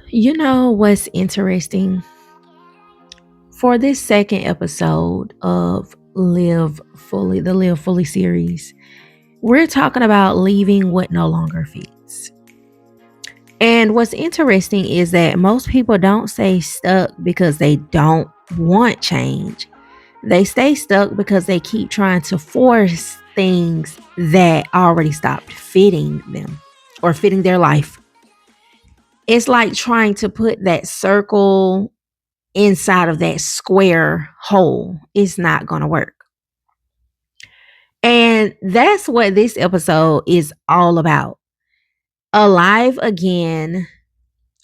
You know what's interesting? For this second episode of the Live Fully series, we're talking about leaving what no longer fits. And what's interesting is that most people don't stay stuck because they don't want change. They stay stuck because they keep trying to force things that already stopped fitting them or fitting their life. It's like trying to put that circle inside of that square hole. It's not going to work. And that's what this episode is all about. Alive again.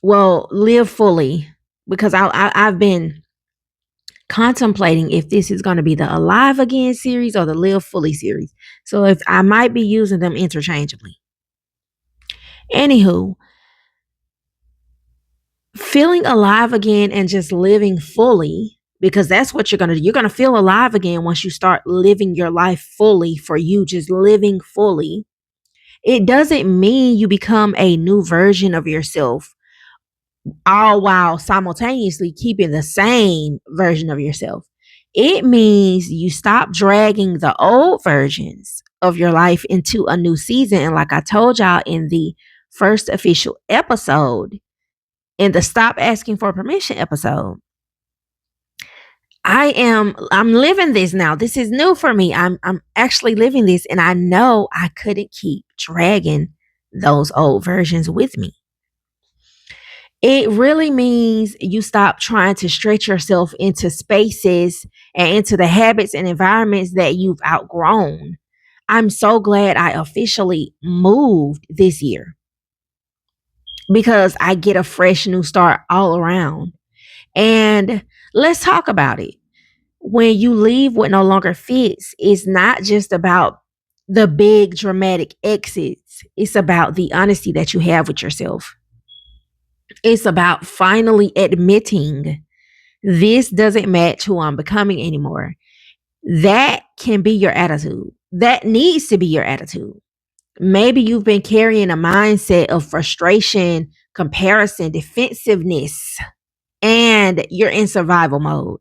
Well, live fully. Because I've been contemplating if this is going to be the Alive Again series or the Live Fully series. So if I might be using them interchangeably. Anywho, feeling alive again and just living fully, because that's what you're going to do. You're going to feel alive again once you start living your life fully for you, just living fully. It doesn't mean you become a new version of yourself, all while simultaneously keeping the same version of yourself. It means you stop dragging the old versions of your life into a new season. And like I told y'all in the first official episode, in the Stop Asking for Permission episode, I'm living this now. This is new for me. I'm actually living this, and I know I couldn't keep dragging those old versions with me. It really means you stop trying to stretch yourself into spaces and into the habits and environments that you've outgrown. I'm so glad I officially moved this year because I get a fresh new start all around. And let's talk about it. When you leave what no longer fits, it's not just about the big dramatic exits. It's about the honesty that you have with yourself. It's about finally admitting this doesn't match who I'm becoming anymore. That can be your attitude. That needs to be your attitude. Maybe you've been carrying a mindset of frustration, comparison, defensiveness, and you're in survival mode.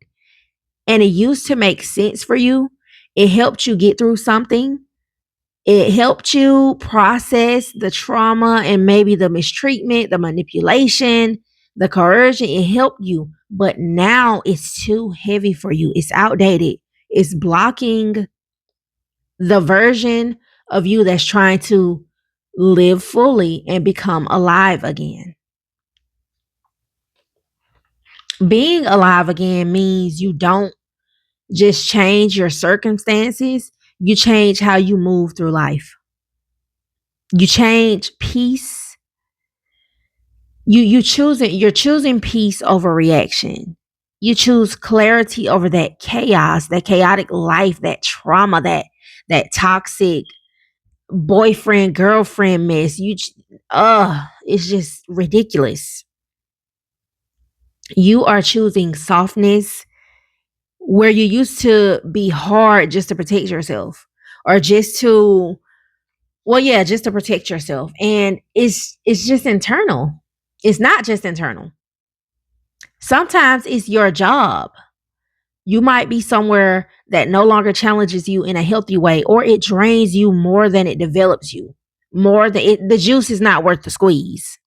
And it used to make sense for you. It helped you get through something. It helped you process the trauma and maybe the mistreatment, the manipulation, the coercion. It helped you. But now it's too heavy for you. It's outdated. It's blocking the version of you that's trying to live fully and become alive again. Being alive again means you don't just change your circumstances, you change how you move through life. You change peace. You're choosing peace over reaction. You choose clarity over that chaos, that chaotic life, that trauma, that toxic boyfriend girlfriend mess. It's just ridiculous. You are choosing softness where you used to be hard just to protect yourself or just to well yeah just to protect yourself, and it's just internal. It's not just internal. Sometimes it's your job. You might be somewhere that no longer challenges you in a healthy way, or it drains you more than it develops you, more than the juice is not worth the squeeze,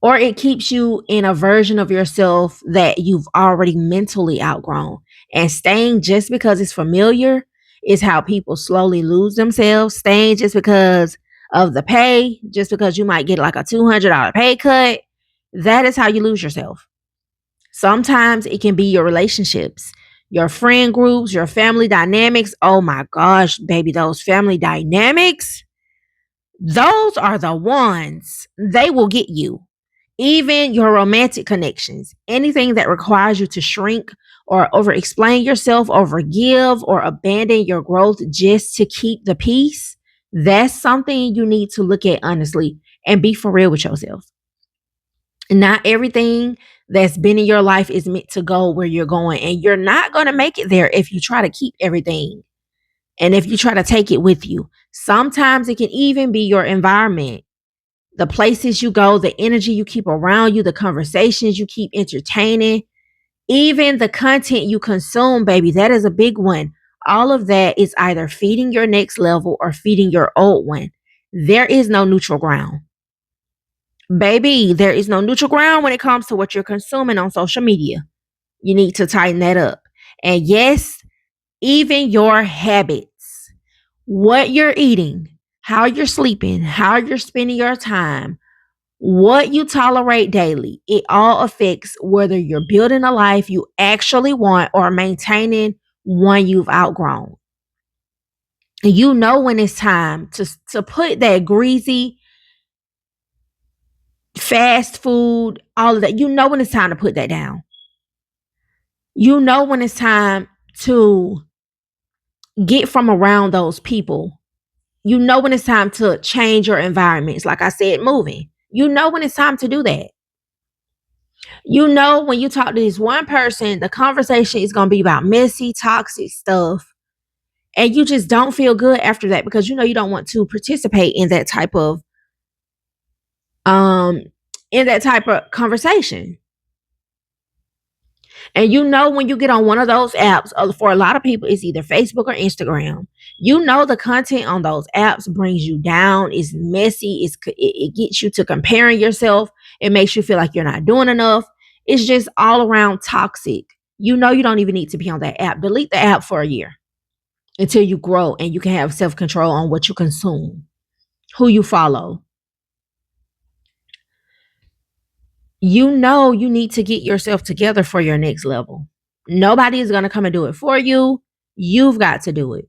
or it keeps you in a version of yourself that you've already mentally outgrown. And staying just because it's familiar is how people slowly lose themselves. Staying just because of the pay, just because you might get like a $200 pay cut, that is how you lose yourself. Sometimes it can be your relationships, your friend groups, your family dynamics. Oh my gosh, baby, those family dynamics, those are the ones they will get you. Even your romantic connections, anything that requires you to shrink or over explain yourself, overgive, or abandon your growth just to keep the peace, that's something you need to look at honestly and be for real with yourself. Not everything that's been in your life is meant to go where you're going, and you're not going to make it there if you try to keep everything and if you try to take it with you. Sometimes it can even be your environment. the places you go, the energy you keep around you, the conversations you keep entertaining, even the content you consume, baby, that is a big one. All of that is either feeding your next level or feeding your old one. There is no neutral ground. Baby, there is no neutral ground when it comes to what you're consuming on social media. You need to tighten that up. And yes, even your habits, what you're eating, how you're sleeping, how you're spending your time, what you tolerate daily, it all affects whether you're building a life you actually want or maintaining one you've outgrown. You know when it's time to put that greasy fast food, all of that. You know when it's time to put that down. You know when it's time to get from around those people. You know when it's time to change your environments. Like I said, moving. You know when it's time to do that. You know, when you talk to this one person, the conversation is going to be about messy, toxic stuff. And you just don't feel good after that because you know you don't want to participate um in that type of conversation. And you know when you get on one of those apps, for a lot of people, it's either Facebook or Instagram. You know the content on those apps brings you down. It's messy. It gets you to comparing yourself. It makes you feel like you're not doing enough. It's just all around toxic. You know you don't even need to be on that app. Delete the app for a year until you grow and you can have self control on what you consume, who you follow. You know you need to get yourself together for your next level. Nobody is going to come and do it for you. You've got to do it.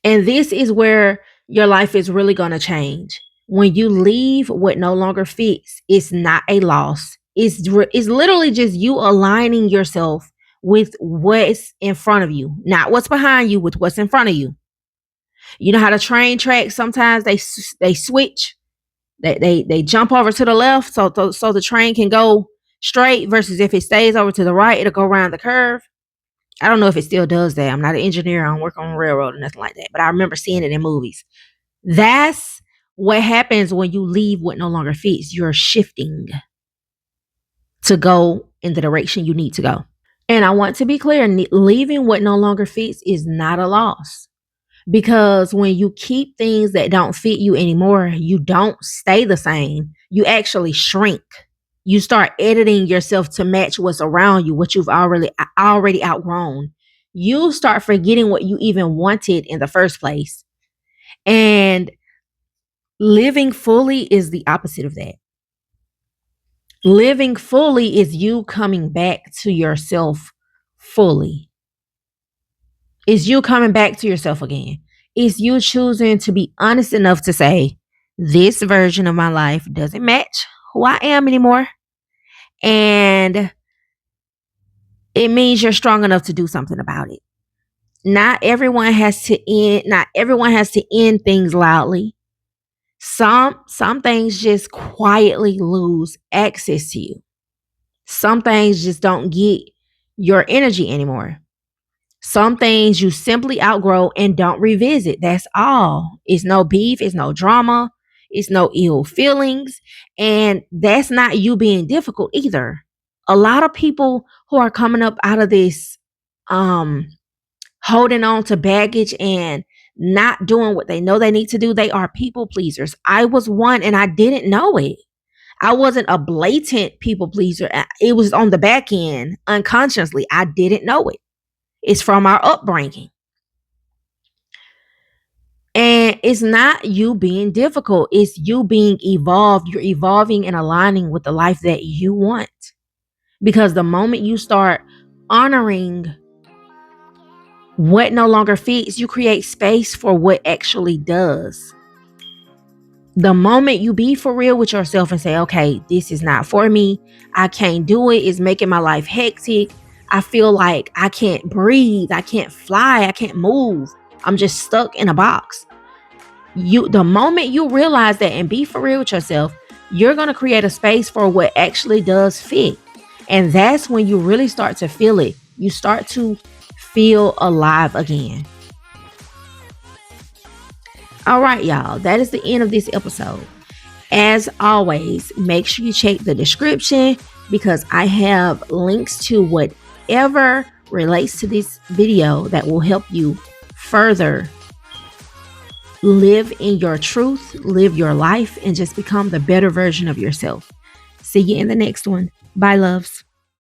And this is where your life is really going to change. When you leave what no longer fits, it's not a loss. It's literally just you aligning yourself with what's in front of you, not what's behind you, with what's in front of you. You know how the train tracks sometimes they switch. They jump over to the left so the train can go straight versus if it stays over to the right, it'll go around the curve. I don't know if it still does that. I'm not an engineer. I don't work on a railroad or nothing like that. But I remember seeing it in movies. That's what happens when you leave what no longer fits. You're shifting to go in the direction you need to go. And I want to be clear, leaving what no longer fits is not a loss. Because when you keep things that don't fit you anymore, you don't stay the same. You actually shrink. You start editing yourself to match what's around you, what you've already outgrown. You start forgetting what you even wanted in the first place. And living fully is the opposite of that. Living fully is you coming back to yourself fully. It's you coming back to yourself again. It's you choosing to be honest enough to say, this version of my life doesn't match who I am anymore. And it means you're strong enough to do something about it. Not everyone has to end things loudly. Some things just quietly lose access to you. Some things just don't get your energy anymore. Some things you simply outgrow and don't revisit. That's all. It's no beef, it's no drama, it's no ill feelings. And that's not you being difficult either. A lot of people who are coming up out of this um holding on to baggage and not doing what they know they need to do, they are people pleasers. I was one and I didn't know it. I wasn't a blatant people pleaser. It was on the back end unconsciously. I didn't know it. It's from our upbringing. And it's not you being difficult, it's you being evolved. You're evolving and aligning with the life that you want. Because the moment you start honoring what no longer fits, you create space for what actually does. The moment you be for real with yourself and say, okay, this is not for me, I can't do it, it's making my life hectic, I feel like I can't breathe, I can't fly, I can't move, I'm just stuck in a box. The moment you realize that and be for real with yourself, you're going to create a space for what actually does fit. And that's when you really start to feel it. You start to feel alive again. All right, y'all. That is the end of this episode. As always, make sure you check the description because I have links to whatever relates to this video that will help you further live in your truth, live your life, and just become the better version of yourself. See you in the next one. Bye, loves.